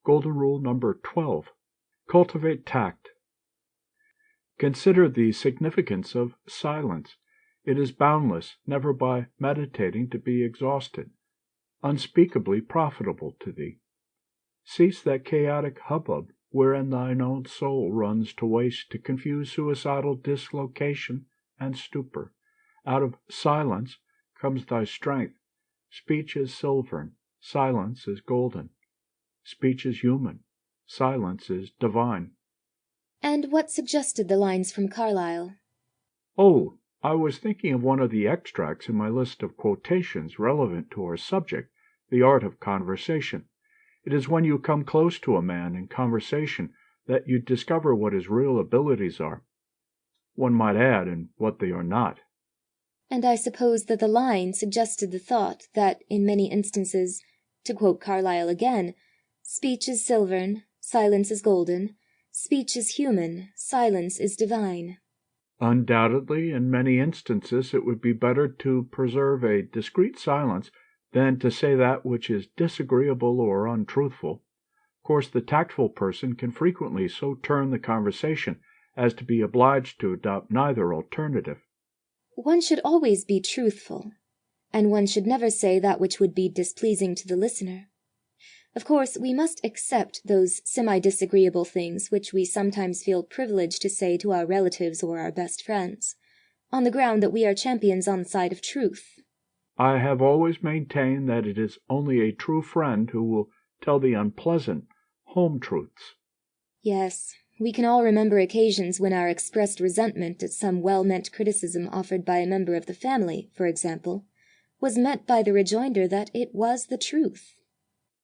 Golden Rule number 12. Cultivate tact. Consider the significance of silence. It is boundless, never by meditating to be exhausted, unspeakably profitable to thee. Cease that chaotic hubbub wherein thine own soul runs to waste, to confuse suicidal dislocation and stupor. Out of silence comes thy strength. Speech is silvern, silence is golden. Speech is human, silence is divine. And what suggested the lines from Carlyle? Oh, I was thinking of one of the extracts in my list of quotations relevant to our subject, the art of conversation. It is when you come close to a man in conversation that you discover what his real abilities are. One might add, and what they are not. And I suppose that the line suggested the thought that, in many instances, to quote Carlyle again, speech is silvern, silence is golden, speech is human, silence is divine. Undoubtedly, in many instances it would be better to preserve a discreet silence than to say that which is disagreeable or untruthful. Of course, the tactful person can frequently so turn the conversation as to be obliged to adopt neither alternative. One should always be truthful, and one should never say that which would be displeasing to the listener. Of course, we must accept those semi-disagreeable things which we sometimes feel privileged to say to our relatives or our best friends, on the ground that we are champions on the side of truth. I have always maintained that it is only a true friend who will tell the unpleasant home truths. Yes, we can all remember occasions when our expressed resentment at some well-meant criticism offered by a member of the family, for example, was met by the rejoinder that it was the truth.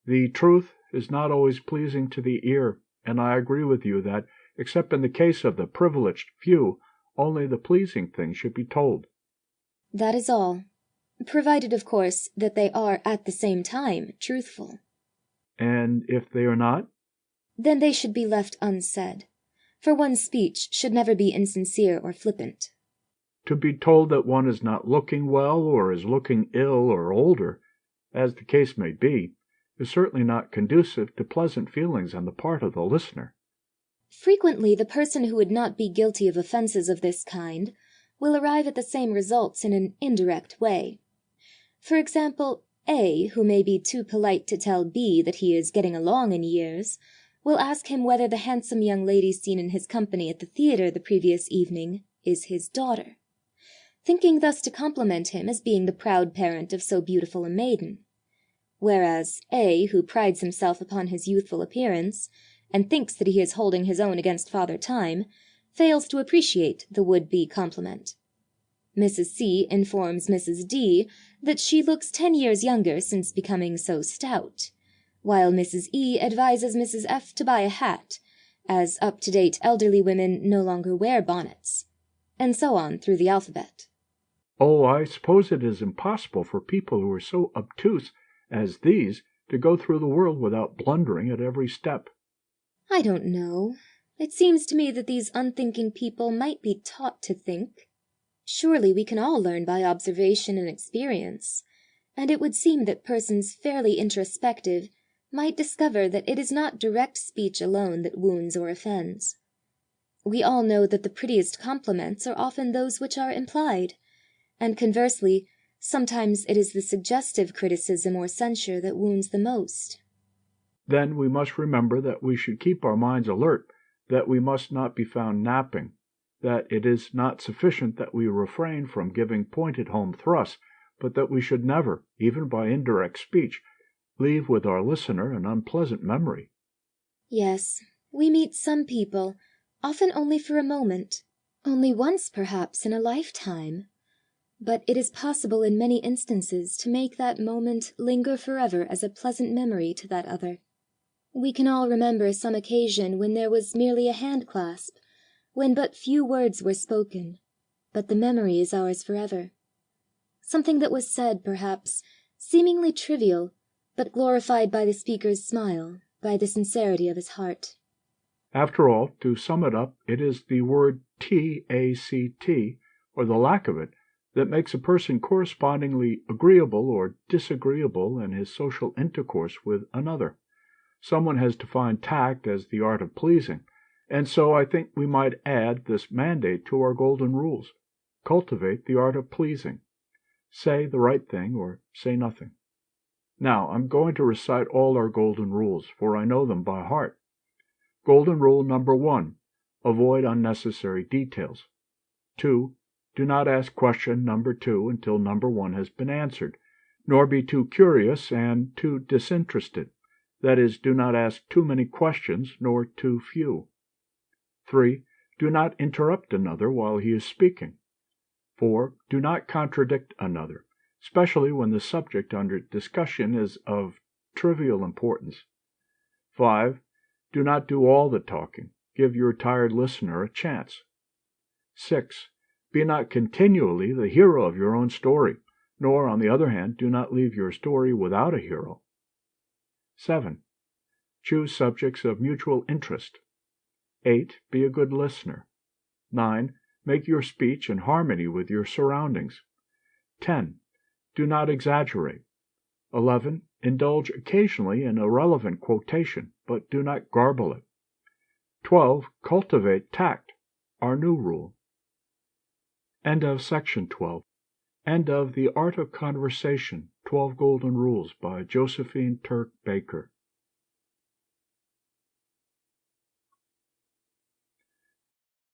The truth is not always pleasing to the ear, and I agree with you that, except in the case of the privileged few, only the pleasing things should be told. That is all, provided, of course, that they are at the same time truthful. And if they are not? Then they should be left unsaid, for one's speech should never be insincere or flippant. To be told that one is not looking well, or is looking ill or older, as the case may be, is certainly not conducive to pleasant feelings on the part of the listener. Frequently the person who would not be guilty of offences of this kind will arrive at the same results in an indirect way. For example, A, who may be too polite to tell B that he is getting along in years, will ask him whether the handsome young lady seen in his company at the theatre the previous evening is his daughter, thinking thus to compliment him as being the proud parent of so beautiful a maiden. Whereas A, who prides himself upon his youthful appearance, and thinks that he is holding his own against Father Time, fails to appreciate the would-be compliment. Mrs. C informs Mrs. D that she looks 10 years younger since becoming so stout, while Mrs. E advises Mrs. F to buy a hat, as up-to-date elderly women no longer wear bonnets, and so on through the alphabet. Oh, I suppose it is impossible for people who are so obtuse as these to go through the world without blundering at every step. I don't know. It seems to me that these unthinking people might be taught to think. Surely we can all learn by observation and experience, and it would seem that persons fairly introspective might discover that it is not direct speech alone that wounds or offends. We all know that the prettiest compliments are often those which are implied, and conversely, sometimes it is the suggestive criticism or censure that wounds the most. Then we must remember that we should keep our minds alert, that we must not be found napping, that it is not sufficient that we refrain from giving pointed home thrusts, but that we should never, even by indirect speech, leave with our listener an unpleasant memory. Yes, we meet some people, often only for a moment, only once perhaps in a lifetime. But it is possible in many instances to make that moment linger forever as a pleasant memory to that other. We can all remember some occasion when there was merely a hand-clasp, when but few words were spoken, but the memory is ours forever. Something that was said, perhaps, seemingly trivial, but glorified by the speaker's smile, by the sincerity of his heart. After all, to sum it up, it is the word tact, or the lack of it, that makes a person correspondingly agreeable or disagreeable in his social intercourse with another. Someone has defined tact as the art of pleasing, and so I think we might add this mandate to our golden rules. Cultivate the art of pleasing. Say the right thing or say nothing. Now, I'm going to recite all our golden rules, for I know them by heart. Golden rule number 1, avoid unnecessary details. 2, do not ask question number 2 until number 1 has been answered, nor be too curious and too disinterested. That is, do not ask too many questions, nor too few. 3, do not interrupt another while he is speaking. 4, do not contradict another, especially when the subject under discussion is of trivial importance. 5, do not do all the talking. Give your tired listener a chance. 6, be not continually the hero of your own story, nor, on the other hand, do not leave your story without a hero. 7, choose subjects of mutual interest. 8, be a good listener. 9, make your speech in harmony with your surroundings. 10, do not exaggerate. 11, indulge occasionally in a relevant quotation, but do not garble it. 12, cultivate tact, our new rule. End of section 12. End of The Art of Conversation, 12 Golden Rules by Josephine Turk Baker.